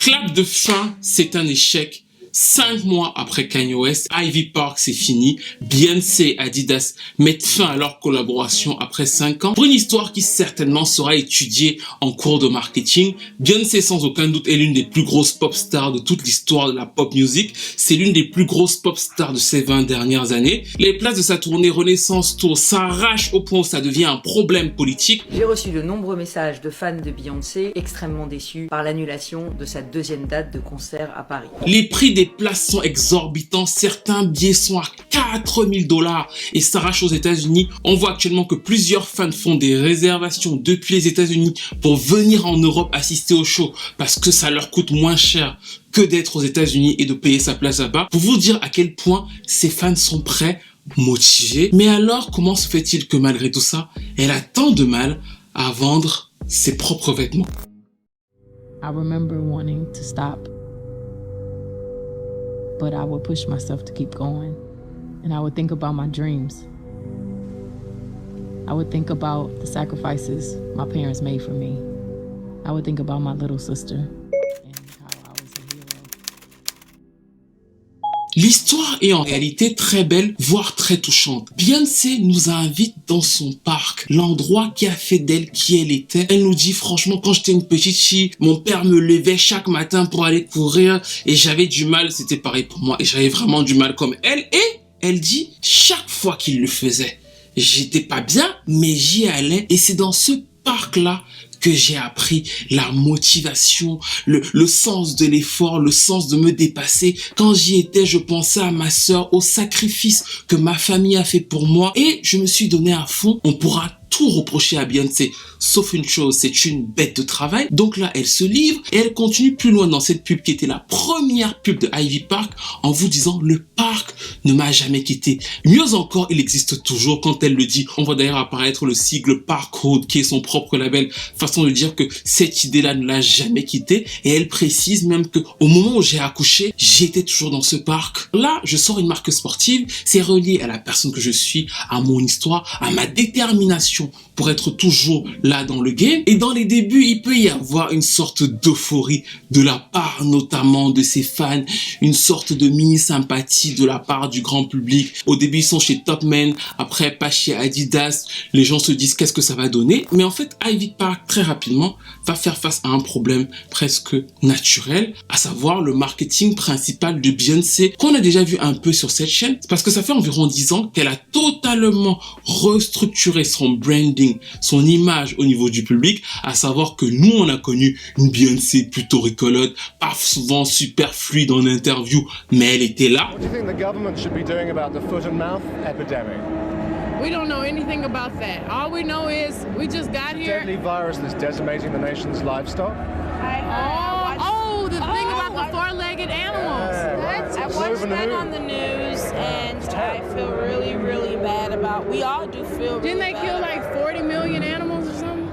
Clap de fin, c'est un échec. 5 mois après Kanye West, Ivy Park c'est fini, Beyoncé et Adidas mettent fin à leur collaboration après 5 ans pour une histoire qui certainement sera étudiée en cours de marketing. Beyoncé sans aucun doute est l'une des plus grosses pop stars de toute l'histoire de la pop music, c'est l'une des plus grosses pop stars de ces 20 dernières années. Les places de sa tournée Renaissance Tour s'arrachent au point où ça devient un problème politique. J'ai reçu de nombreux messages de fans de Beyoncé extrêmement déçus par l'annulation de sa deuxième date de concert à Paris. Les prix des places sont exorbitants, certains billets sont à 4000 $ et s'arrachent aux États-Unis. On voit actuellement que plusieurs fans font des réservations depuis les États-Unis pour venir en Europe assister au show parce que ça leur coûte moins cher que d'être aux États-Unis et de payer sa place là-bas. Pour vous dire à quel point ces fans sont prêts, motivés. Mais alors, comment se fait-il que malgré tout ça, elle a tant de mal à vendre ses propres vêtements? I remember wanting to stop, but I would push myself to keep going. And I would think about my dreams. I would think about the sacrifices my parents made for me. I would think about my little sister and how I was a hero. L'histoire est en réalité très belle, voire très touchante. Beyoncé nous invite dans son parc, l'endroit qui a fait d'elle qui elle était. Elle nous dit franchement, quand j'étais une petite fille, mon père me levait chaque matin pour aller courir et j'avais du mal, c'était pareil pour moi et j'avais vraiment du mal comme elle. Et elle dit, chaque fois qu'il le faisait, j'étais pas bien, mais j'y allais et c'est dans ce parc-là que j'ai appris la motivation, le sens de l'effort, le sens de me dépasser. Quand j'y étais, je pensais à ma sœur, au sacrifice que ma famille a fait pour moi et je me suis donné à fond. On pourra tout reprocher à Beyoncé, sauf une chose, c'est une bête de travail. Donc là, elle se livre et elle continue plus loin dans cette pub qui était la première pub de Ivy Park en vous disant « Le parc ne m'a jamais quitté ». Mieux encore, il existe toujours quand elle le dit. On voit d'ailleurs apparaître le sigle Parkhood qui est son propre label, façon de dire que cette idée-là ne l'a jamais quitté. Et elle précise même que au moment où j'ai accouché, j'étais toujours dans ce parc. Là, je sors une marque sportive, c'est relié à la personne que je suis, à mon histoire, à ma détermination pour être toujours là dans le game. Et dans les débuts, il peut y avoir une sorte d'euphorie de la part notamment de ses fans, une sorte de mini sympathie de la part du grand public. Au début, ils sont chez Topman, après pas chez Adidas. Les gens se disent qu'est-ce que ça va donner. Mais en fait, Ivy Park très rapidement va faire face à un problème presque naturel, à savoir le marketing principal de Beyoncé qu'on a déjà vu un peu sur cette chaîne. Parce que ça fait environ 10 ans qu'elle a totalement restructuré son branding, son image au niveau du public, à savoir que nous on a connu une Beyoncé plutôt rigolote, pas souvent super fluide en interview, mais elle était là. What do you think the government should be doing about the foot and mouth epidemic? We don't know anything about that. All we know is we just got here. Deadly virus that's decimating the nation's livestock. The thing about the four-legged animals. Yeah, I watched that on the news, and I feel really, really bad about. We all do feel. Didn't really they kill bad. like 40 million animals or something?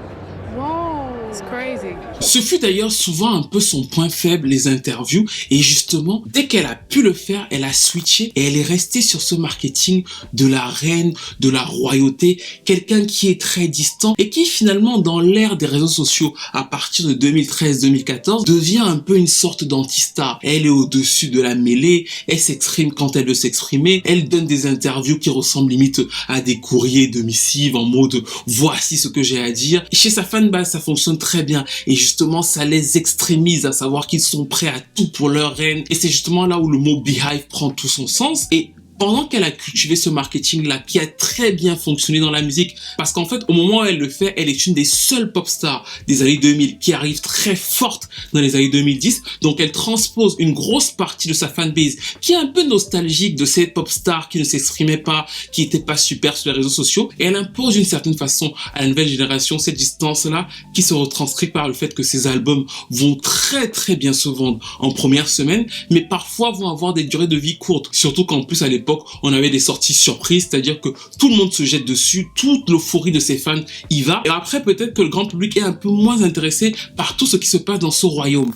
Whoa, it's crazy. Ce fut d'ailleurs souvent un peu son point faible, les interviews, et justement, dès qu'elle a pu le faire, elle a switché et elle est restée sur ce marketing de la reine, de la royauté, quelqu'un qui est très distant et qui finalement, dans l'ère des réseaux sociaux, à partir de 2013-2014, devient un peu une sorte d'anti-star. Elle est au-dessus de la mêlée, elle s'exprime quand elle veut s'exprimer, elle donne des interviews qui ressemblent limite à des courriers de missives en mode « voici ce que j'ai à dire ». Chez sa fanbase, ça fonctionne très bien et justement ça les extrémise, à savoir qu'ils sont prêts à tout pour leur reine et c'est justement là où le mot Beehive prend tout son sens. Et pendant qu'elle a cultivé ce marketing-là, qui a très bien fonctionné dans la musique, parce qu'en fait, au moment où elle le fait, elle est une des seules pop stars des années 2000 qui arrive très forte dans les années 2010. Donc, elle transpose une grosse partie de sa fanbase qui est un peu nostalgique de ces pop stars qui ne s'exprimaient pas, qui n'étaient pas super sur les réseaux sociaux. Et elle impose d'une certaine façon à la nouvelle génération cette distance-là qui se retranscrit par le fait que ses albums vont très très bien se vendre en première semaine, mais parfois vont avoir des durées de vie courtes. Surtout qu'en plus, à l'époque, on avait des sorties surprises, c'est-à-dire que tout le monde se jette dessus, toute l'euphorie de ses fans y va. Et après, peut-être que le grand public est un peu moins intéressé par tout ce qui se passe dans ce royaume.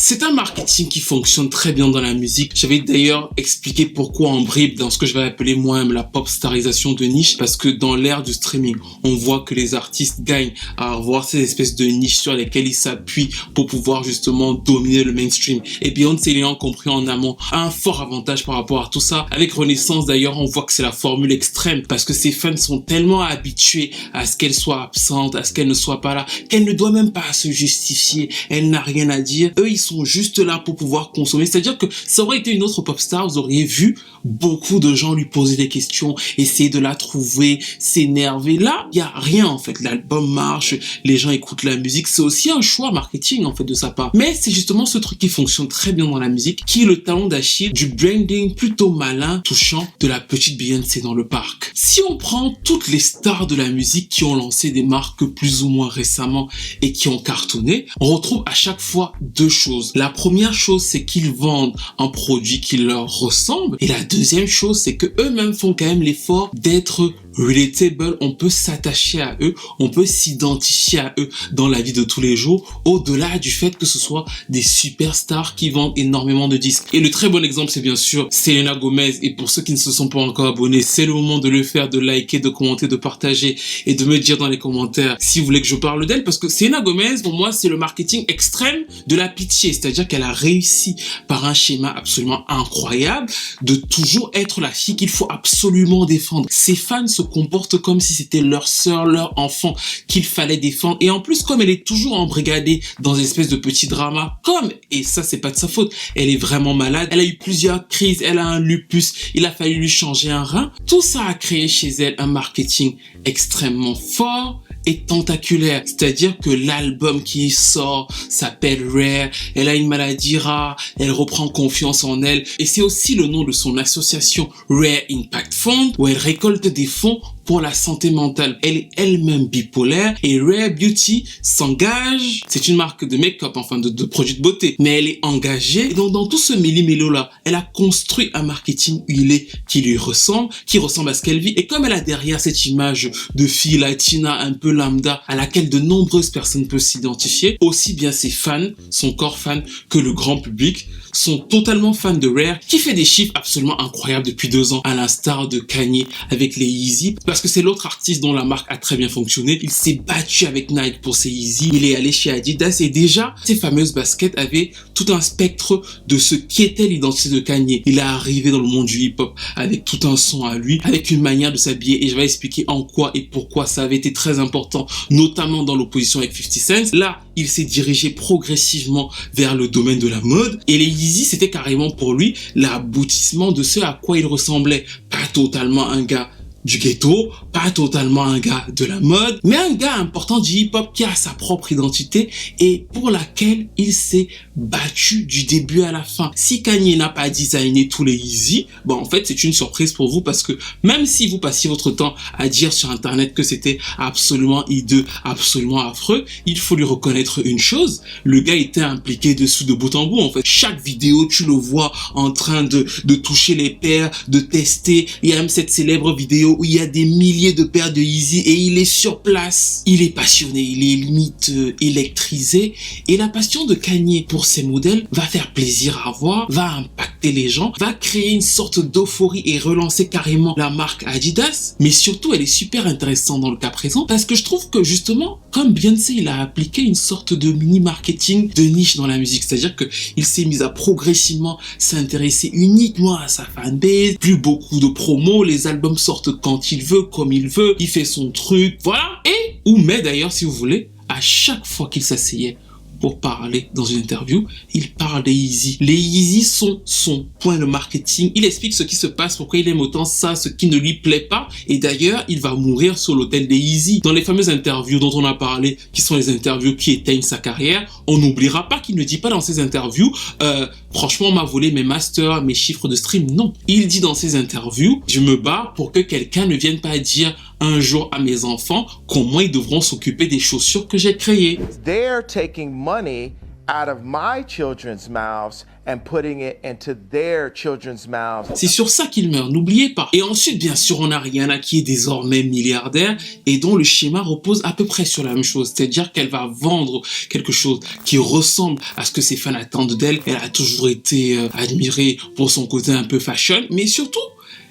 C'est un marketing qui fonctionne très bien dans la musique. J'avais d'ailleurs expliqué pourquoi en bribe dans ce que je vais appeler moi-même la pop starisation de niche, parce que dans l'ère du streaming, on voit que les artistes gagnent à avoir ces espèces de niches sur lesquelles ils s'appuient pour pouvoir justement dominer le mainstream. Et Beyoncé, l'ayant compris en amont, a un fort avantage par rapport à tout ça. Avec Renaissance d'ailleurs, on voit que c'est la formule extrême parce que ses fans sont tellement habitués à ce qu'elle soit absente, à ce qu'elle ne soit pas là, qu'elle ne doit même pas se justifier. Elle n'a rien à dire. Eux, ils sont juste là pour pouvoir consommer. C'est-à-dire que ça aurait été une autre pop star, vous auriez vu beaucoup de gens lui poser des questions, essayer de la trouver, s'énerver. Là, il y a rien en fait. L'album marche, les gens écoutent la musique. C'est aussi un choix marketing en fait de sa part. Mais c'est justement ce truc qui fonctionne très bien dans la musique, qui est le talon d'Achille du branding plutôt malin, touchant de la petite Beyoncé dans le parc. Si on prend toutes les stars de la musique qui ont lancé des marques plus ou moins récemment et qui ont cartonné, on retrouve à chaque fois deux choses. La première chose, c'est qu'ils vendent un produit qui leur ressemble. Et la deuxième chose, c'est que eux-mêmes font quand même l'effort d'être relatable. On peut s'attacher à eux, on peut s'identifier à eux dans la vie de tous les jours, au-delà du fait que ce soit des superstars qui vendent énormément de disques. Et le très bon exemple, c'est bien sûr Selena Gomez. Et pour ceux qui ne se sont pas encore abonnés, c'est le moment de le faire, de liker, de commenter, de partager et de me dire dans les commentaires si vous voulez que je parle d'elle, parce que Selena Gomez, pour moi, c'est le marketing extrême de la pitié. C'est-à-dire qu'elle a réussi par un schéma absolument incroyable de toujours être la fille qu'il faut absolument défendre. Ses fans se comportent comme si c'était leur sœur, leur enfant qu'il fallait défendre. Et en plus, comme elle est toujours embrigadée dans une espèce de petits dramas, et ça c'est pas de sa faute, elle est vraiment malade, elle a eu plusieurs crises, elle a un lupus, il a fallu lui changer un rein. Tout ça a créé chez elle un marketing extrêmement fort et tentaculaire. C'est-à-dire que l'album qui sort s'appelle Rare, elle a une maladie rare, elle reprend confiance en elle, et c'est aussi le nom de son association Rare Impact Fund, où elle récolte des fonds pour la santé mentale. Elle est elle-même bipolaire et Rare Beauty s'engage, c'est une marque de make-up, enfin de produits de beauté, mais elle est engagée. Et donc dans tout ce méli-mélo là, elle a construit un marketing huilé qui lui ressemble, qui ressemble à ce qu'elle vit. Et comme elle a derrière cette image de fille latina un peu lambda à laquelle de nombreuses personnes peuvent s'identifier, aussi bien ses fans, son corps fan, que le grand public sont totalement fans de Rare, qui fait des chiffres absolument incroyables depuis 2 ans, à l'instar de Kanye avec les Yeezy, parce que c'est l'autre artiste dont la marque a très bien fonctionné. Il s'est battu avec Nike pour ses Yeezy, il est allé chez Adidas, et déjà, ces fameuses baskets avaient tout un spectre de ce qui était l'identité de Kanye. Il est arrivé dans le monde du hip-hop avec tout un son à lui, avec une manière de s'habiller, et je vais expliquer en quoi et pourquoi ça avait été très important, notamment dans l'opposition avec 50 Cent. Là, il s'est dirigé progressivement vers le domaine de la mode, et les Yeezy, c'était carrément pour lui l'aboutissement de ce à quoi il ressemblait. Pas totalement un gars du ghetto, pas totalement un gars de la mode, mais un gars important du hip-hop qui a sa propre identité et pour laquelle il s'est battu du début à la fin. Si Kanye n'a pas designé tous les Yeezy, bon en fait c'est une surprise pour vous, parce que même si vous passiez votre temps à dire sur internet que c'était absolument hideux, absolument affreux, il faut lui reconnaître une chose, le gars était impliqué dessous de bout en bout en fait. Chaque vidéo tu le vois en train de toucher les paires, de tester. Il y a même cette célèbre vidéo où il y a des milliers de paires de Yeezy et il est sur place. Il est passionné, il est limite électrisé, et la passion de Kanye pour ses modèles va faire plaisir à voir, va impacter les gens, va créer une sorte d'euphorie et relancer carrément la marque Adidas. Mais surtout, elle est super intéressante dans le cas présent, parce que je trouve que justement, comme Beyoncé, il a appliqué une sorte de mini marketing de niche dans la musique, c'est-à-dire que il s'est mis à progressivement s'intéresser uniquement à sa fanbase, plus beaucoup de promos, les albums sortent quand il veut, comme il veut, il fait son truc, voilà. Mais d'ailleurs, si vous voulez, à chaque fois qu'il s'asseyait pour parler dans une interview, il parle des Yeezy. Les Yeezy sont son point de marketing. Il explique ce qui se passe, pourquoi il aime autant ça, ce qui ne lui plaît pas. Et d'ailleurs, il va mourir sur l'autel des Yeezy. Dans les fameuses interviews dont on a parlé, qui sont les interviews qui éteignent sa carrière, on n'oubliera pas qu'il ne dit pas dans ses interviews franchement, on m'a volé mes masters, mes chiffres de stream. Non. Il dit dans ses interviews, je me bats pour que quelqu'un ne vienne pas dire un jour à mes enfants comment ils devront s'occuper des chaussures que j'ai créées. They're taking money out of my children's mouths and putting it into their children's mouths. C'est sur ça qu'il meurt, n'oubliez pas. Et ensuite, bien sûr, on a Rihanna qui est désormais milliardaire et dont le schéma repose à peu près sur la même chose. C'est-à-dire qu'elle va vendre quelque chose qui ressemble à ce que ses fans attendent d'elle. Elle a toujours été admirée pour son côté un peu fashion, mais surtout,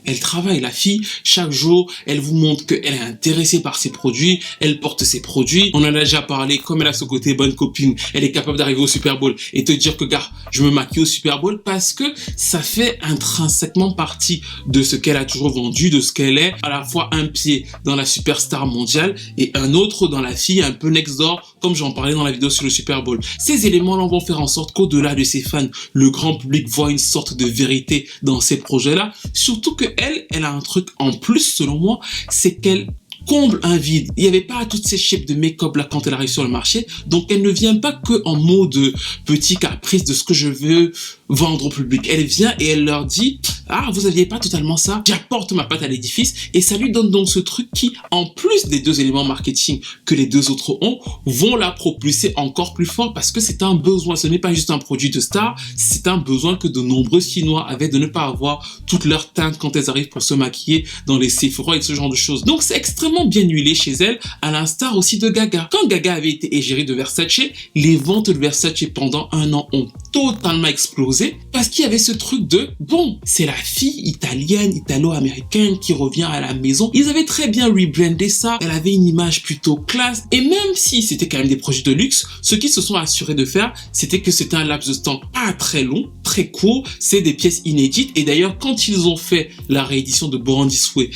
elle travaille, la fille, chaque jour, elle vous montre qu'elle est intéressée par ses produits, elle porte ses produits. On en a déjà parlé, comme elle a ce côté bonne copine, elle est capable d'arriver au Super Bowl et te dire que, gars, je me maquille au Super Bowl parce que ça fait intrinsèquement partie de ce qu'elle a toujours vendu, de ce qu'elle est, à la fois un pied dans la superstar mondiale et un autre dans la fille un peu next door, comme j'en parlais dans la vidéo sur le Super Bowl. Ces éléments-là vont faire en sorte qu'au-delà de ses fans, le grand public voit une sorte de vérité dans ces projets-là, surtout que elle a un truc en plus selon moi, c'est qu'elle comble un vide. Il n'y avait pas toutes ces shapes de make-up là quand elle arrive sur le marché, donc elle ne vient pas que en mode petit caprice de ce que je veux vendre au public. Elle vient et elle leur dit « Ah, vous aviez pas totalement ça, j'apporte ma patte à l'édifice » et ça lui donne donc ce truc qui, en plus des deux éléments marketing que les deux autres ont, vont la propulser encore plus fort parce que c'est un besoin. Ce n'est pas juste un produit de star, c'est un besoin que de nombreux Chinois avaient de ne pas avoir toute leur teinte quand elles arrivent pour se maquiller dans les Sephora et ce genre de choses. Donc c'est extrêmement bien huilé chez elle, à l'instar aussi de Gaga. Quand Gaga avait été égérie de Versace, les ventes de Versace pendant un an ont totalement explosé parce qu'il y avait ce truc de bon, c'est la fille italienne, italo-américaine qui revient à la maison. Ils avaient très bien rebrandé ça, elle avait une image plutôt classe et même si c'était quand même des projets de luxe, ce qu'ils se sont assurés de faire, c'était que c'était un laps de temps pas très long, très court, c'est des pièces inédites et d'ailleurs quand ils ont fait la réédition de Born This Way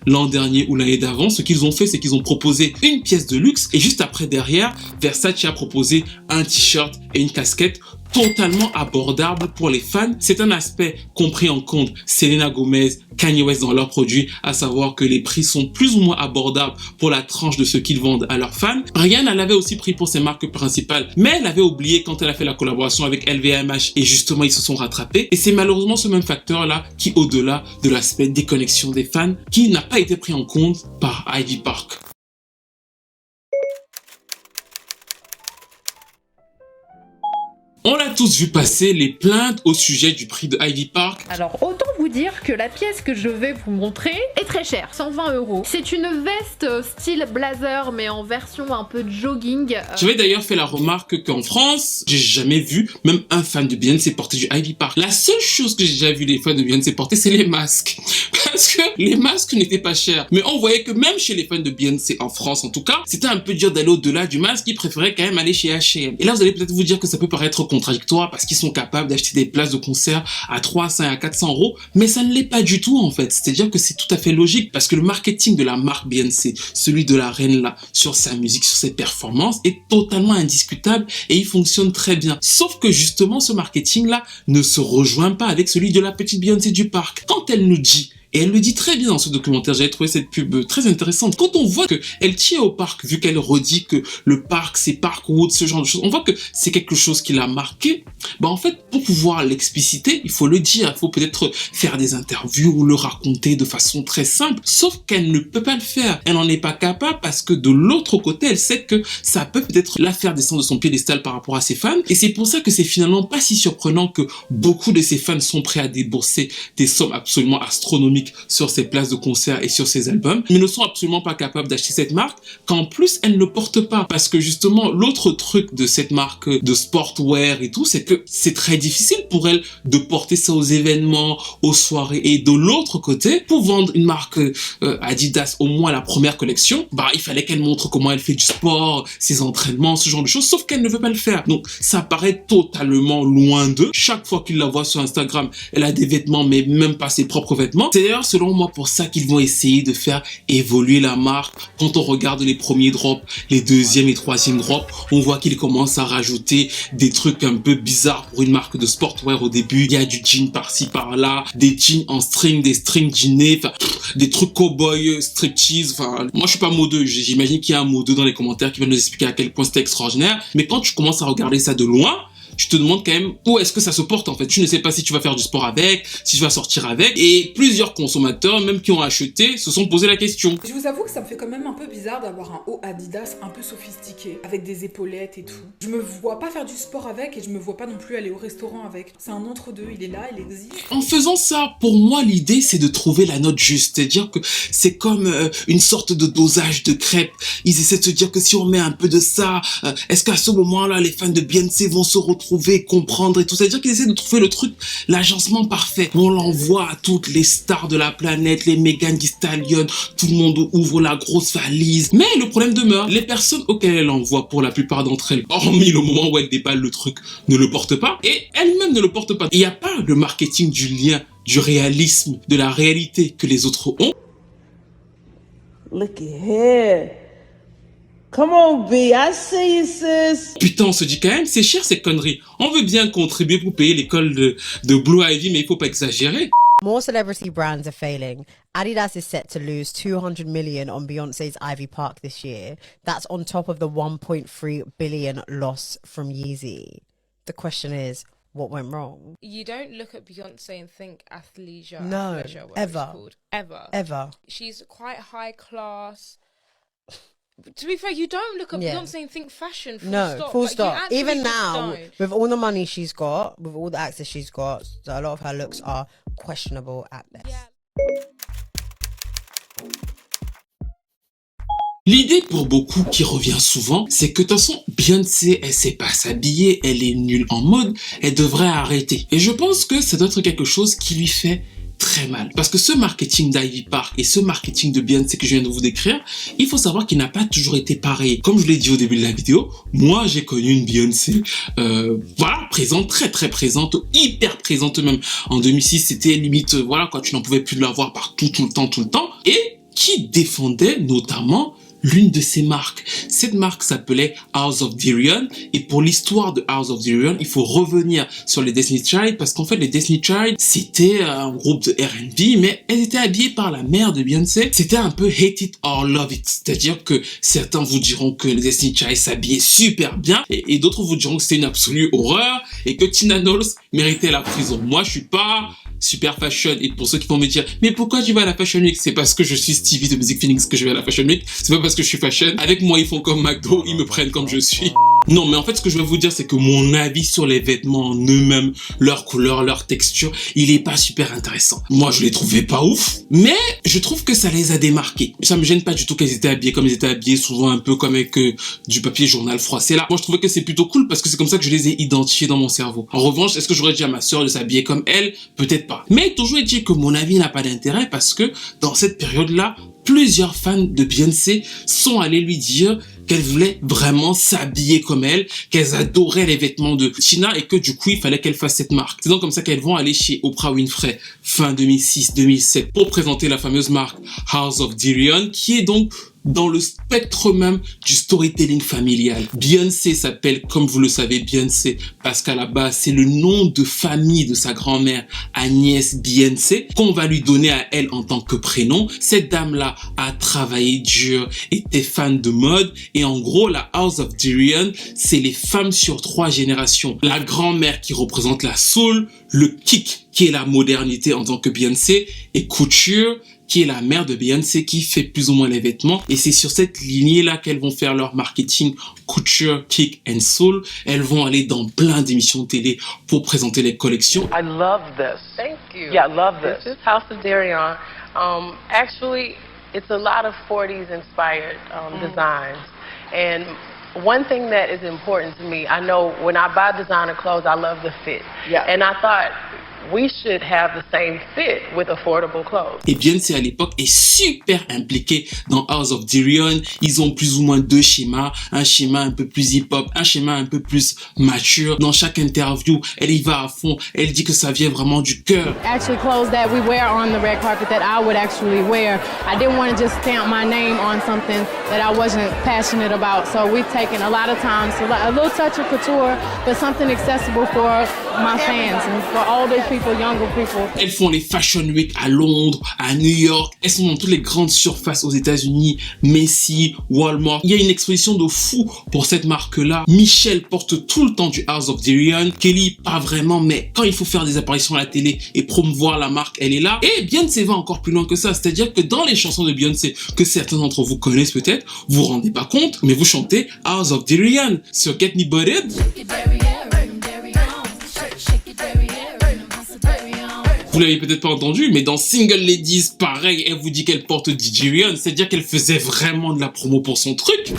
l'an dernier ou l'année d'avant, ce qu'ils ont fait, c'est qu'ils ont proposé une pièce de luxe et juste après derrière, Versace a proposé un t-shirt et une casquette totalement abordable pour les fans. C'est un aspect qu'ont pris en compte Selena Gomez, Kanye West dans leurs produits, à savoir que les prix sont plus ou moins abordables pour la tranche de ce qu'ils vendent à leurs fans. Rihanna l'avait aussi pris pour ses marques principales, mais elle avait oublié quand elle a fait la collaboration avec LVMH et justement ils se sont rattrapés. Et c'est malheureusement ce même facteur-là qui, au-delà de l'aspect déconnexion des fans, qui n'a pas été pris en compte par Ivy Park. On l'a tous vu passer, les plaintes au sujet du prix de Ivy Park. Alors autant vous dire que la pièce que je vais vous montrer est très chère, 120 €. C'est une veste style blazer mais en version un peu jogging. J'avais d'ailleurs fait la remarque qu'en France, j'ai jamais vu même un fan de Beyoncé porter du Ivy Park. La seule chose que j'ai déjà vu les fans de Beyoncé porter, c'est les masques. Parce que les masques n'étaient pas chers. Mais on voyait que même chez les fans de Beyoncé, en France en tout cas, c'était un peu dur d'aller au-delà du masque, ils préféraient quand même aller chez H&M. Et là vous allez peut-être vous dire que ça peut paraître contradictoire parce qu'ils sont capables d'acheter des places de concert à 300 à 400 €, mais ça ne l'est pas du tout en fait. C'est-à-dire que c'est tout à fait logique parce que le marketing de la marque Beyoncé, celui de la reine là, sur sa musique, sur ses performances, est totalement indiscutable et il fonctionne très bien. Sauf que justement ce marketing là ne se rejoint pas avec celui de la petite Beyoncé du parc. Quand elle nous dit, et elle le dit très bien dans ce documentaire, j'avais trouvé cette pub très intéressante. Quand on voit qu'elle tient au parc, vu qu'elle redit que le parc, c'est Parkwood, ce genre de choses, on voit que c'est quelque chose qui l'a marqué. Bah en fait, pour pouvoir l'expliciter, il faut le dire, il faut peut-être faire des interviews ou le raconter de façon très simple. Sauf qu'elle ne peut pas le faire. Elle n'en est pas capable parce que de l'autre côté, elle sait que ça peut peut-être la faire descendre de son piédestal par rapport à ses fans. Et c'est pour ça que c'est finalement pas si surprenant que beaucoup de ses fans sont prêts à débourser des sommes absolument astronomiques sur ses places de concert et sur ses albums, mais ne sont absolument pas capables d'acheter cette marque, qu'en plus elle ne porte pas, parce que justement l'autre truc de cette marque de sportwear et tout, c'est que c'est très difficile pour elle de porter ça aux événements, aux soirées, et de l'autre côté, pour vendre une marque Adidas, au moins la première collection, bah il fallait qu'elle montre comment elle fait du sport, ses entraînements, ce genre de choses, sauf qu'elle ne veut pas le faire. Donc ça paraît totalement loin d'eux. Chaque fois qu'ils la voient sur Instagram, elle a des vêtements, mais même pas ses propres vêtements. C'est d'ailleurs selon moi pour ça qu'ils vont essayer de faire évoluer la marque. Quand on regarde les premiers drops, les deuxièmes et troisièmes drops, on voit qu'ils commencent à rajouter des trucs un peu bizarres pour une marque de sportwear au début. Il y a du jean par-ci par-là, des jeans en string, des strings jeanés, des trucs cowboy, striptease. Enfin, moi je suis pas modeux, j'imagine qu'il y a un modeux dans les commentaires qui va nous expliquer à quel point c'était extraordinaire. Mais quand tu commences à regarder ça de loin, tu te demandes quand même où est-ce que ça se porte en fait. Tu ne sais pas si tu vas faire du sport avec, si tu vas sortir avec. Et plusieurs consommateurs, même qui ont acheté, se sont posé la question. Je vous avoue que ça me fait quand même un peu bizarre d'avoir un haut Adidas un peu sophistiqué, avec des épaulettes et tout. Je me vois pas faire du sport avec et je me vois pas non plus aller au restaurant avec. C'est un entre-deux, il est là, il existe. En faisant ça, pour moi, l'idée, c'est de trouver la note juste. C'est-à-dire que c'est comme une sorte de dosage de crêpes. Ils essaient de se dire que si on met un peu de ça, est-ce qu'à ce moment-là, les fans de Beyoncé vont se retrouver, comprendre et tout. C'est-à-dire qu'ils essaient de trouver le truc, l'agencement parfait. On l'envoie à toutes les stars de la planète, les Megan Thee Stallion, tout le monde ouvre la grosse valise. Mais le problème demeure, les personnes auxquelles elle envoie, pour la plupart d'entre elles, hormis le moment où elle déballe le truc, ne le portent pas. Et elles-mêmes ne le portent pas. Il n'y a pas le marketing du lien, du réalisme, de la réalité que les autres ont. Look at here. Come on, B, I see you, sis. Putain, on se dit quand même, c'est cher ces conneries. On veut bien contribuer pour payer l'école de Blue Ivy, mais il faut pas exagérer. More celebrity brands are failing. Adidas is set to lose $200 million on Beyonce's Ivy Park this year. That's on top of the $1.3 billion loss from Yeezy. The question is, what went wrong? You don't look at Beyonce and think athleisure. No, athleisure, ever. Ever. She's quite high class. To be fair, you don't look at Beyonce and think fashion. Full stop. Even now, with all the money she's got, with all the access she's got, a lot of her looks are questionable at best. Yeah. L'idée pour beaucoup qui revient souvent, c'est que de toute façon, Beyoncé, elle sait pas s'habiller, elle est nulle en mode, elle devrait arrêter. Et je pense que ça doit être quelque chose qui lui fait très mal. Parce que ce marketing d'Ivy Park et ce marketing de Beyoncé que je viens de vous décrire, il faut savoir qu'il n'a pas toujours été pareil. Comme je l'ai dit au début de la vidéo, moi j'ai connu une Beyoncé, voilà, présente, très présente, hyper présente même. En 2006, c'était limite, voilà, quoi, tu n'en pouvais plus de la voir partout, tout le temps, et qui défendait notamment l'une de ses marques. Cette marque s'appelait House of Deréon, et pour l'histoire de House of Deréon, il faut revenir sur les Destiny Child, parce qu'en fait les Destiny Child, c'était un groupe de R&B, mais elles étaient habillées par la mère de Beyoncé. C'était un peu hate it or love it, c'est-à-dire que certains vous diront que les Destiny Child s'habillaient super bien, et d'autres vous diront que c'est une absolue horreur, et que Tina Knowles méritait la prison. Moi, je suis pas super fashion, et pour ceux qui vont me dire mais pourquoi tu vas à la Fashion Week, c'est parce que je suis Stevie de Music Phoenix que je vais à la Fashion Week, c'est pas parce que je suis fashion. Avec moi ils font comme McDo, ils me prennent comme je suis. Non, mais en fait ce que je veux vous dire, c'est que mon avis sur les vêtements en eux-mêmes, leur couleur, leur texture, il est pas super intéressant. Moi je les trouvais pas ouf, mais je trouve que ça les a démarqués. Ça me gêne pas du tout qu'elles étaient habillées comme elles étaient habillées, souvent un peu comme avec du papier journal froissé là. Moi je trouvais que c'est plutôt cool parce que c'est comme ça que je les ai identifiés dans mon cerveau. En revanche, est-ce que j'aurais dit à ma sœur de s'habiller comme elle? Peut-être pas. Mais toujours est-il que mon avis n'a pas d'intérêt parce que dans cette période-là, plusieurs fans de Beyoncé sont allés lui dire qu'elle voulait vraiment s'habiller comme elle, qu'elles adoraient les vêtements de Tina et que du coup il fallait qu'elle fasse cette marque. C'est donc comme ça qu'elles vont aller chez Oprah Winfrey fin 2006-2007 pour présenter la fameuse marque House of Deréon, qui est donc dans le spectre même du storytelling familial. Beyoncé s'appelle, comme vous le savez, Beyoncé, parce qu'à la base, c'est le nom de famille de sa grand-mère, Agnès Beyoncé, qu'on va lui donner à elle en tant que prénom. Cette dame-là a travaillé dur, était fan de mode, et en gros, la House of Deréon, c'est les femmes sur 3 générations. La grand-mère qui représente la soul, le kick qui est la modernité en tant que Beyoncé, et Couture, qui est la mère de Beyoncé, qui fait plus ou moins les vêtements. Et c'est sur cette lignée-là qu'elles vont faire leur marketing Couture, Kick and Soul. Elles vont aller dans plein d'émissions télé pour présenter les collections. I love this. Thank you. Yeah, I love this. This is House of Deréon. Actually, it's a lot of 40s inspired designs. And one thing that is important to me, I know when I buy designer clothes, I love the fit. Yeah. And I thought we should have the same fit with affordable clothes. Et Beyoncé à l'époque est super impliquée dans House of Deréon. Ils ont plus ou moins 2 schémas, un schéma un peu plus hip-hop, un schéma un peu plus mature. Dans chaque interview, elle y va à fond. Elle dit que ça vient vraiment du cœur. Actually, clothes that we wear on the red carpet that I would actually wear. I didn't want to just stamp my name on something that I wasn't passionate about. So we've taken a lot of times, a little touch of couture, but something accessible for my fans and for all the people, younger people. Elles font les Fashion Week à Londres, à New York. Elles sont dans toutes les grandes surfaces aux États-Unis, Macy's, Walmart. Il y a une exposition de fou pour cette marque-là. Michelle porte tout le temps du House of Deréon. Kelly, pas vraiment, mais quand il faut faire des apparitions à la télé et promouvoir la marque, elle est là. Et Beyoncé va encore plus loin que ça. C'est-à-dire que dans les chansons de Beyoncé, que certains d'entre vous connaissent peut-être, vous vous rendez pas compte, mais vous chantez House of Deréon sur Get Me Butted. Vous l'avez peut-être pas entendu, mais dans Single Ladies, pareil, elle vous dit qu'elle porte Deréon, c'est-à-dire qu'elle faisait vraiment de la promo pour son truc.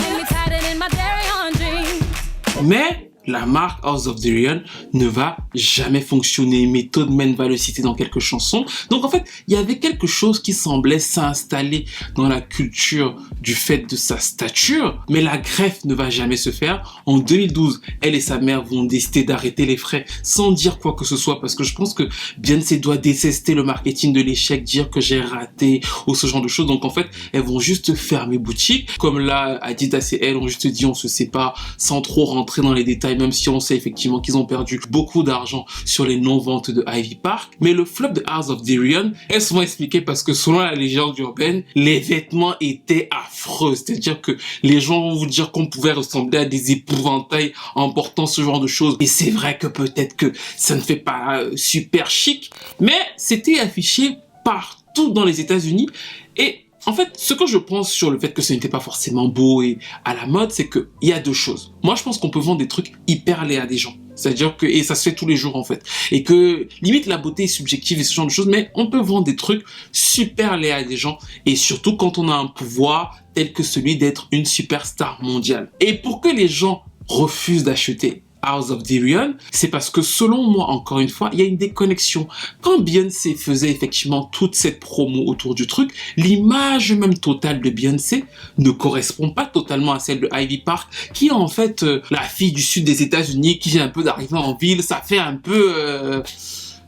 Mais la marque House of Deréon ne va jamais fonctionner. Method Man va le citer dans quelques chansons. Donc en fait, il y avait quelque chose qui semblait s'installer dans la culture du fait de sa stature, mais la greffe ne va jamais se faire. En 2012, elle et sa mère vont décider d'arrêter les frais sans dire quoi que ce soit, parce que je pense que Beyoncé doit détester le marketing de l'échec, dire que j'ai raté ou ce genre de choses. Donc en fait, elles vont juste fermer boutique. Comme là, Adidas et elle ont juste dit on se sépare sans trop rentrer dans les détails, même si on sait effectivement qu'ils ont perdu beaucoup d'argent sur les non-ventes de Ivy Park. Mais le flop de House of Deréon est souvent expliqué parce que selon la légende urbaine, les vêtements étaient affreux. C'est-à-dire que les gens vont vous dire qu'on pouvait ressembler à des épouvantails en portant ce genre de choses. Et c'est vrai que peut-être que ça ne fait pas super chic, mais c'était affiché partout dans les États-Unis. Et en fait, ce que je pense sur le fait que ce n'était pas forcément beau et à la mode, c'est qu'il y a deux choses. Moi, je pense qu'on peut vendre des trucs hyper laids à des gens. C'est-à-dire que, et ça se fait tous les jours en fait. Et que, limite, la beauté est subjective et ce genre de choses, mais on peut vendre des trucs super laids à des gens. Et surtout quand on a un pouvoir tel que celui d'être une superstar mondiale. Et pour que les gens refusent d'acheter House of Deréon, c'est parce que selon moi, encore une fois, il y a une déconnexion. Quand Beyoncé faisait effectivement toute cette promo autour du truc, l'image même totale de Beyoncé ne correspond pas totalement à celle de Ivy Park, qui est en fait la fille du sud des États-Unis qui vient un peu d'arriver en ville. Ça fait un peu,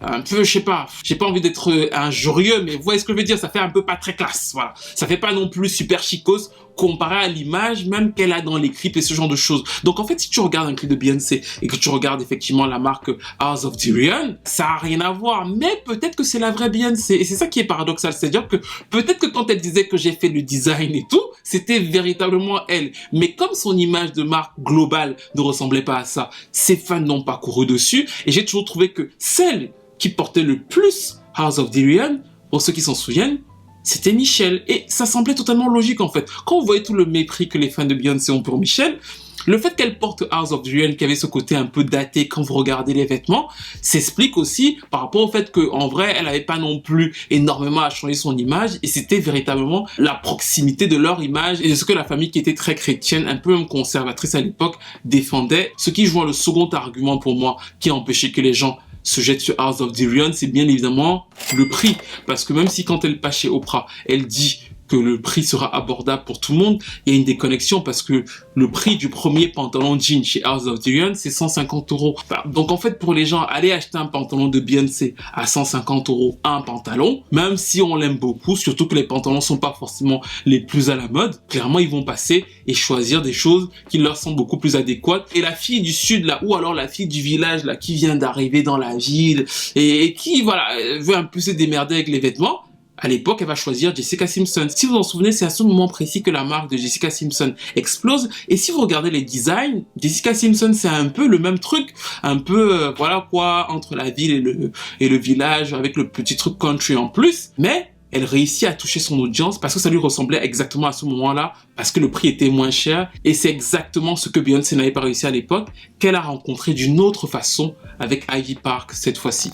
je sais pas envie d'être injurieux, mais vous voyez ce que je veux dire, ça fait un peu pas très classe, voilà. Ça fait pas non plus super chicose comparé à l'image même qu'elle a dans les clips et ce genre de choses. Donc en fait, si tu regardes un clip de Beyoncé et que tu regardes effectivement la marque House of Deréon, ça a rien à voir, mais peut-être que c'est la vraie Beyoncé. Et c'est ça qui est paradoxal, c'est-à-dire que peut-être que quand elle disait que j'ai fait le design et tout, c'était véritablement elle. Mais comme son image de marque globale ne ressemblait pas à ça, ses fans n'ont pas couru dessus, et j'ai toujours trouvé que celle qui portait le plus House of Deréon, pour ceux qui s'en souviennent, c'était Michelle. Et ça semblait totalement logique en fait. Quand vous voyez tout le mépris que les fans de Beyoncé ont pour Michelle, le fait qu'elle porte House of Deréon, qui avait ce côté un peu daté quand vous regardez les vêtements, s'explique aussi par rapport au fait qu'en vrai, elle n'avait pas non plus énormément à changer son image, et c'était véritablement la proximité de leur image et de ce que la famille qui était très chrétienne, un peu même conservatrice à l'époque, défendait. Ce qui joint le second argument pour moi qui a empêché que les gens se jette sur House of Deréon, c'est bien évidemment le prix. Parce que même si quand elle passe chez Oprah, elle dit que le prix sera abordable pour tout le monde, il y a une déconnexion parce que le prix du premier pantalon jean chez House of Deréon, c'est 150 €. Donc en fait, pour les gens, aller acheter un pantalon de Beyoncé à 150 € un pantalon, même si on l'aime beaucoup, surtout que les pantalons sont pas forcément les plus à la mode, clairement ils vont passer et choisir des choses qui leur sont beaucoup plus adéquates. Et la fille du sud là, ou alors la fille du village là, qui vient d'arriver dans la ville et qui voilà veut un peu se démerder avec les vêtements, à l'époque, elle va choisir Jessica Simpson. Si vous vous en souvenez, c'est à ce moment précis que la marque de Jessica Simpson explose. Et si vous regardez les designs, Jessica Simpson, c'est un peu le même truc. Un peu, voilà quoi, entre la ville et le village, avec le petit truc country en plus. Mais elle réussit à toucher son audience parce que ça lui ressemblait exactement à ce moment-là, parce que le prix était moins cher. Et c'est exactement ce que Beyoncé n'avait pas réussi à l'époque, qu'elle a rencontré d'une autre façon avec Ivy Park cette fois-ci.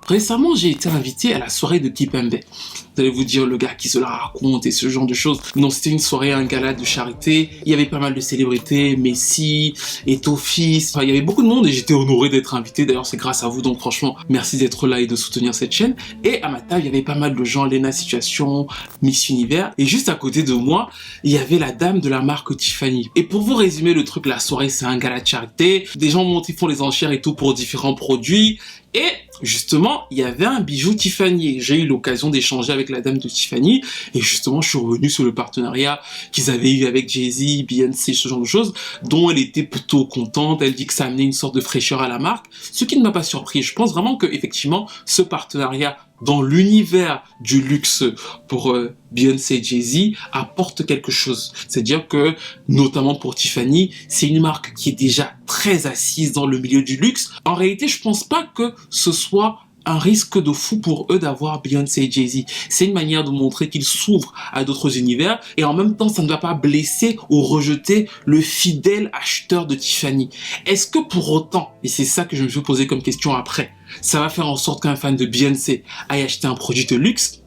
Récemment, j'ai été invité à la soirée de Kipembe. Vous allez vous dire, le gars qui se la raconte et ce genre de choses. Non, c'était une soirée, un gala de charité. Il y avait pas mal de célébrités, Messi, Eto'o-Fils. Enfin, il y avait beaucoup de monde et j'étais honoré d'être invité. D'ailleurs, c'est grâce à vous. Donc franchement, merci d'être là et de soutenir cette chaîne. Et à ma table, il y avait pas mal de gens, Lena Situation, Miss Univers. Et juste à côté de moi, il y avait la dame de la marque Tiffany. Et pour vous résumer le truc, la soirée, c'est un gala de charité. Des gens montent, ils font les enchères et tout pour différents produits. Et justement, il y avait un bijou Tiffany. J'ai eu l'occasion d'échanger avec la dame de Tiffany et justement, je suis revenu sur le partenariat qu'ils avaient eu avec Jay-Z, Beyoncé, ce genre de choses, dont elle était plutôt contente. Elle dit que ça amenait une sorte de fraîcheur à la marque, ce qui ne m'a pas surpris. Je pense vraiment que effectivement, ce partenariat dans l'univers du luxe pour Beyoncé et Jay-Z apporte quelque chose. C'est-à-dire que, notamment pour Tiffany, c'est une marque qui est déjà très assise dans le milieu du luxe. En réalité, je pense pas que ce soit un risque de fou pour eux d'avoir Beyoncé et Jay-Z. C'est une manière de montrer qu'ils s'ouvrent à d'autres univers et en même temps, ça ne va pas blesser ou rejeter le fidèle acheteur de Tiffany. Est-ce que pour autant, et c'est ça que je me suis posé comme question après, ça va faire en sorte qu'un fan de Beyoncé aille acheter un produit de luxe?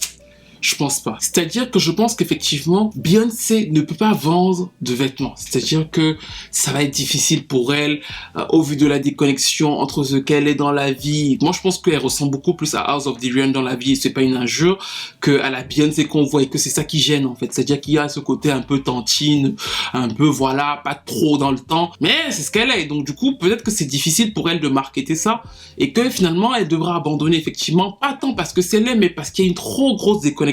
Je pense pas. C'est-à-dire que je pense qu'effectivement, Beyoncé ne peut pas vendre de vêtements. C'est-à-dire que ça va être difficile pour elle, au vu de la déconnexion entre ce qu'elle est dans la vie. Moi, je pense qu'elle ressemble beaucoup plus à House of Deréon dans la vie, et c'est pas une injure, qu'à la Beyoncé qu'on voit, et que c'est ça qui gêne, en fait. C'est-à-dire qu'il y a ce côté un peu tantine, un peu, voilà, pas trop dans le temps, mais c'est ce qu'elle est. Donc, du coup, peut-être que c'est difficile pour elle de marketer ça, et que finalement, elle devra abandonner, effectivement, pas tant parce que c'est elle, mais parce qu'il y a une trop grosse déconnexion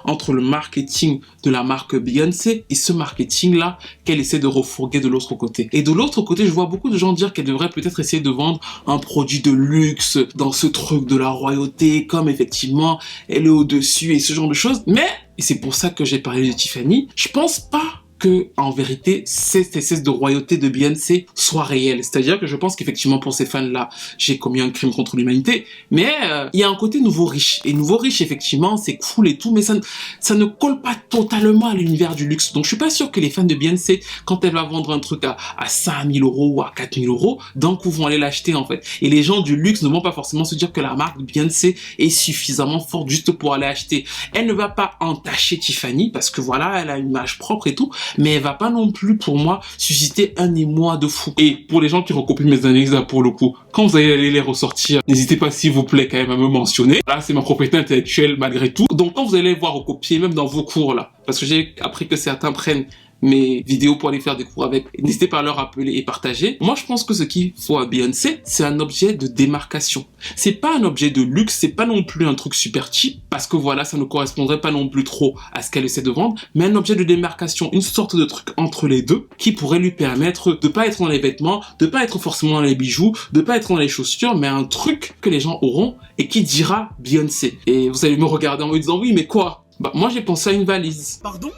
entre le marketing de la marque Beyoncé et ce marketing-là qu'elle essaie de refourguer de l'autre côté. Et de l'autre côté, je vois beaucoup de gens dire qu'elle devrait peut-être essayer de vendre un produit de luxe dans ce truc de la royauté, comme effectivement elle est au-dessus et ce genre de choses. Mais, et c'est pour ça que j'ai parlé de Tiffany, je pense pas que, en vérité, cette espèce de royauté de Beyoncé soit réelle. C'est-à-dire que je pense qu'effectivement, pour ces fans-là, j'ai commis un crime contre l'humanité, mais il y a un côté nouveau riche. Et nouveau riche, effectivement, c'est cool et tout, mais ça ne colle pas totalement à l'univers du luxe. Donc, je suis pas sûr que les fans de Beyoncé, quand elle va vendre un truc à 5 000 € ou à 4 000 €, d'un coup vont aller l'acheter, en fait. Et les gens du luxe ne vont pas forcément se dire que la marque Beyoncé est suffisamment forte juste pour aller acheter. Elle ne va pas entacher Tiffany, parce que voilà, elle a une image propre et tout, mais elle va pas non plus, pour moi, susciter un émoi de fou. Et pour les gens qui recopient mes analyses, là, pour le coup, quand vous allez aller les ressortir, n'hésitez pas, s'il vous plaît, quand même à me mentionner. Là, c'est ma propriété intellectuelle, malgré tout. Donc, quand vous allez voir recopier, même dans vos cours, là, parce que j'ai appris que certains prennent mes vidéos pour aller faire des cours avec, n'hésitez pas à leur appeler et partager. Moi, je pense que ce qu'il faut à Beyoncé, c'est un objet de démarcation. C'est pas un objet de luxe, c'est pas non plus un truc super cheap, parce que voilà, ça ne correspondrait pas non plus trop à ce qu'elle essaie de vendre, mais un objet de démarcation, une sorte de truc entre les deux, qui pourrait lui permettre de pas être dans les vêtements, de pas être forcément dans les bijoux, de pas être dans les chaussures, mais un truc que les gens auront et qui dira Beyoncé. Et vous allez me regarder en me disant, oui, mais quoi? Bah, moi, j'ai pensé à une valise. Pardon?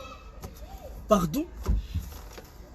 Pardon?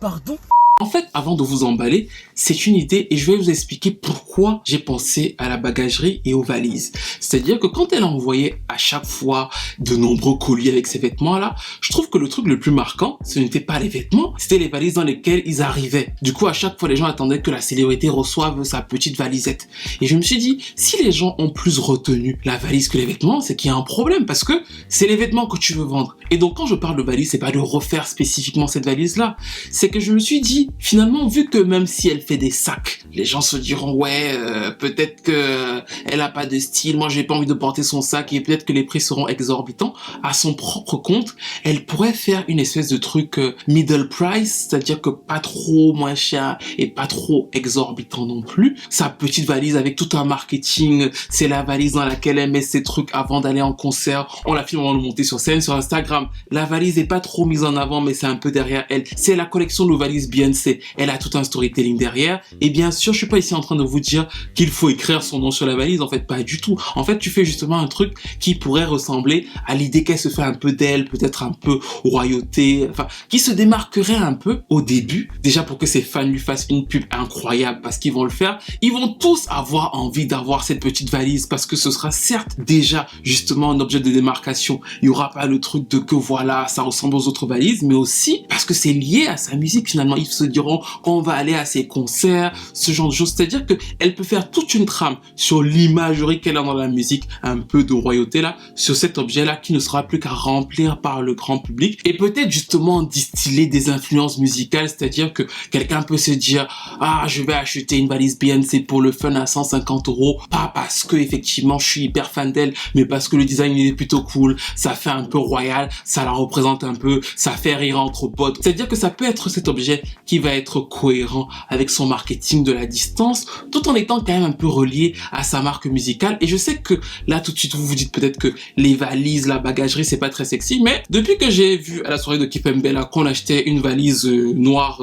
Pardon? En fait, avant de vous emballer, c'est une idée et je vais vous expliquer pourquoi j'ai pensé à la bagagerie et aux valises. C'est-à-dire que quand elle envoyait à chaque fois de nombreux colis avec ces vêtements-là, je trouve que le truc le plus marquant, ce n'était pas les vêtements, c'était les valises dans lesquelles ils arrivaient. Du coup, à chaque fois, les gens attendaient que la célébrité reçoive sa petite valisette. Et je me suis dit, si les gens ont plus retenu la valise que les vêtements, c'est qu'il y a un problème parce que c'est les vêtements que tu veux vendre. Et donc, quand je parle de valise, c'est pas de refaire spécifiquement cette valise-là. C'est que je me suis dit, finalement, vu que même si elle fait des sacs, les gens se diront ouais, peut-être que elle a pas de style, moi j'ai pas envie de porter son sac et peut-être que les prix seront exorbitants. À son propre compte, elle pourrait faire une espèce de truc middle price, c'est-à-dire que pas trop moins cher et pas trop exorbitant non plus. Sa petite valise avec tout un marketing, c'est la valise dans laquelle elle met ses trucs avant d'aller en concert. On la filme avant de monter sur scène sur Instagram. La valise est pas trop mise en avant, mais c'est un peu derrière elle. C'est la collection de valises Beyoncé. Elle a tout un storytelling derrière. Et bien sûr, je suis pas ici en train de vous dire qu'il faut écrire son nom sur la valise. En fait, pas du tout. En fait, tu fais justement un truc qui pourrait ressembler à l'idée qu'elle se fait un peu d'elle, peut-être un peu royauté, enfin, qui se démarquerait un peu au début. Déjà pour que ses fans lui fassent une pub incroyable parce qu'ils vont le faire. Ils vont tous avoir envie d'avoir cette petite valise parce que ce sera certes déjà justement un objet de démarcation. Il y aura pas le truc de que voilà, ça ressemble aux autres valises, mais aussi parce que c'est lié à sa musique finalement. Ils se diront qu'on va aller à ses concerts, ce genre de choses. C'est-à-dire que elle peut faire toute une trame sur l'imagerie qu'elle a dans la musique, un peu de royauté là, sur cet objet-là qui ne sera plus qu'à remplir par le grand public et peut-être justement distiller des influences musicales. C'est-à-dire que quelqu'un peut se dire ah, je vais acheter une valise Beyoncé pour le fun à 150 €, pas parce que effectivement je suis hyper fan d'elle, mais parce que le design il est plutôt cool, ça fait un peu royal, ça la représente un peu, ça fait rire entre potes. C'est-à-dire que ça peut être cet objet qui qui va être cohérent avec son marketing de la distance, tout en étant quand même un peu relié à sa marque musicale. Et je sais que là, tout de suite, vous vous dites peut-être que les valises, la bagagerie, c'est pas très sexy, mais depuis que j'ai vu à la soirée de Kipembela qu'on achetait une valise noire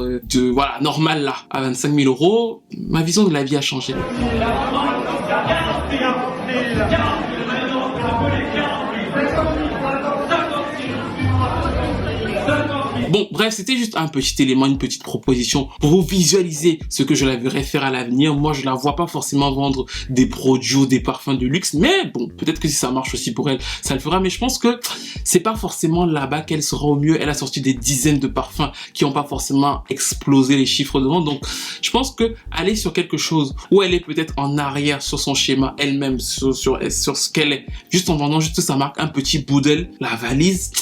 voilà, normale là, à 25 000 €, ma vision de la vie a changé. Bon, bref, c'était juste un petit élément, une petite proposition pour vous visualiser ce que je la verrais faire à l'avenir. Moi, je la vois pas forcément vendre des produits ou des parfums de luxe, mais bon, peut-être que si ça marche aussi pour elle, ça le fera. Mais je pense que c'est pas forcément là-bas qu'elle sera au mieux. Elle a sorti des dizaines de parfums qui ont pas forcément explosé les chiffres de vente. Donc, je pense que aller sur quelque chose où elle est peut-être en arrière sur son schéma elle-même, sur ce qu'elle est, juste en vendant juste sa marque, un petit bout d'elle, la valise.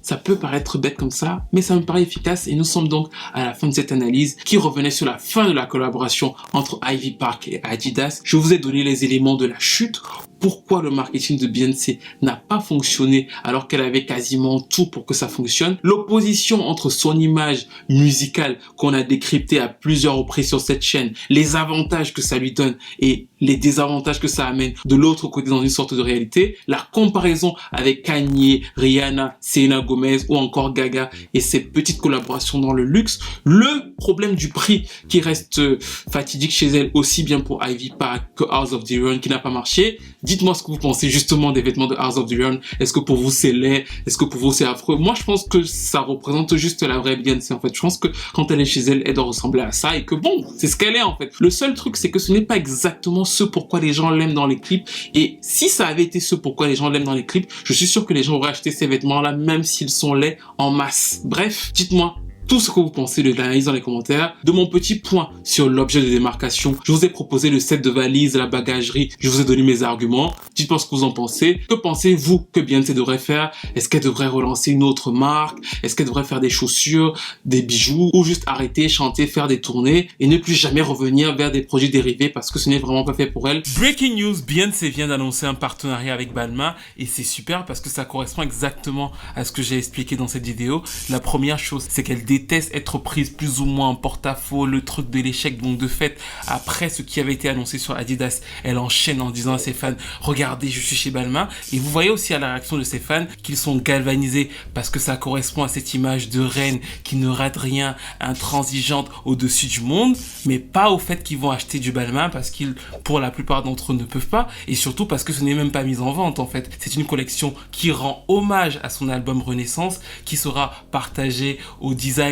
Ça peut paraître bête comme ça, mais ça me paraît efficace et nous sommes donc à la fin de cette analyse qui revenait sur la fin de la collaboration entre Ivy Park et Adidas. Je vous ai donné les éléments de la chute. Pourquoi le marketing de Beyoncé n'a pas fonctionné alors qu'elle avait quasiment tout pour que ça fonctionne. L'opposition entre son image musicale qu'on a décryptée à plusieurs reprises sur cette chaîne, les avantages que ça lui donne et les désavantages que ça amène de l'autre côté dans une sorte de réalité. La comparaison avec Kanye, Rihanna, Selena Gomez ou encore Gaga et ses petites collaborations dans le luxe. Le problème du prix qui reste fatidique chez elle, aussi bien pour Ivy Park que House of the Run qui n'a pas marché. Dites-moi ce que vous pensez justement des vêtements de House of the Run. Est-ce que pour vous c'est laid? Est-ce que pour vous c'est affreux? Moi je pense que ça représente juste la vraie Beyoncé en fait. Je pense que quand elle est chez elle, elle doit ressembler à ça et que bon, c'est ce qu'elle est en fait. Le seul truc c'est que ce n'est pas exactement ce pourquoi les gens l'aiment dans les clips. Et si ça avait été ce pourquoi les gens l'aiment dans les clips, je suis sûr que les gens auraient acheté ces vêtements là même s'ils sont laids en masse. Bref, dites-moi tout ce que vous pensez de l'analyse dans les commentaires. De mon petit point sur l'objet de démarcation, je vous ai proposé le set de valises, la bagagerie, je vous ai donné mes arguments. Dites-moi ce que vous en pensez. Que pensez-vous que Beyoncé devrait faire? Est-ce qu'elle devrait relancer une autre marque? Est-ce qu'elle devrait faire des chaussures, des bijoux, ou juste arrêter, chanter, faire des tournées et ne plus jamais revenir vers des produits dérivés parce que ce n'est vraiment pas fait pour elle? Breaking news, Beyoncé vient d'annoncer un partenariat avec Balmain et c'est super parce que ça correspond exactement à ce que j'ai expliqué dans cette vidéo. La première chose, c'est qu'elle déteste être prise plus ou moins en porte-à-faux, le truc de l'échec. Donc de fait, après ce qui avait été annoncé sur Adidas, elle enchaîne en disant à ses fans, regardez, je suis chez Balmain. Et vous voyez aussi à la réaction de ses fans qu'ils sont galvanisés parce que ça correspond à cette image de reine qui ne rate rien, intransigeante au-dessus du monde, mais pas au fait qu'ils vont acheter du Balmain parce qu'ils, pour la plupart d'entre eux, ne peuvent pas, et surtout parce que ce n'est même pas mis en vente en fait. C'est une collection qui rend hommage à son album Renaissance, qui sera partagé aux designers,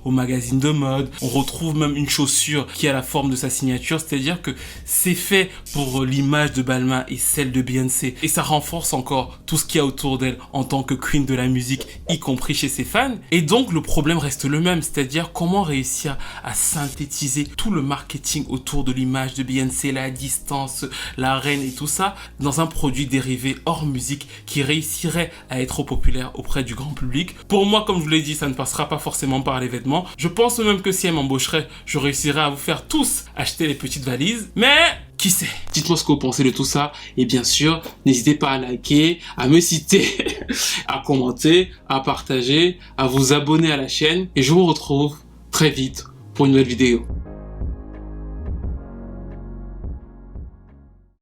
au magazine de mode. On retrouve même une chaussure qui a la forme de sa signature, c'est-à-dire que c'est fait pour l'image de Balmain et celle de Beyoncé, et ça renforce encore tout ce qu'il y a autour d'elle en tant que queen de la musique, y compris chez ses fans. Et donc le problème reste le même, c'est-à-dire comment réussir à synthétiser tout le marketing autour de l'image de Beyoncé, la distance, la reine et tout ça dans un produit dérivé hors musique qui réussirait à être populaire auprès du grand public. Pour moi, comme je vous l'ai dit, ça ne passera pas forcément par les vêtements. Je pense même que si elle m'embaucherait, je réussirais à vous faire tous acheter les petites valises, mais qui sait? Dites-moi ce que vous pensez de tout ça et bien sûr, n'hésitez pas à liker, à me citer, à commenter, à partager, à vous abonner à la chaîne et je vous retrouve très vite pour une nouvelle vidéo.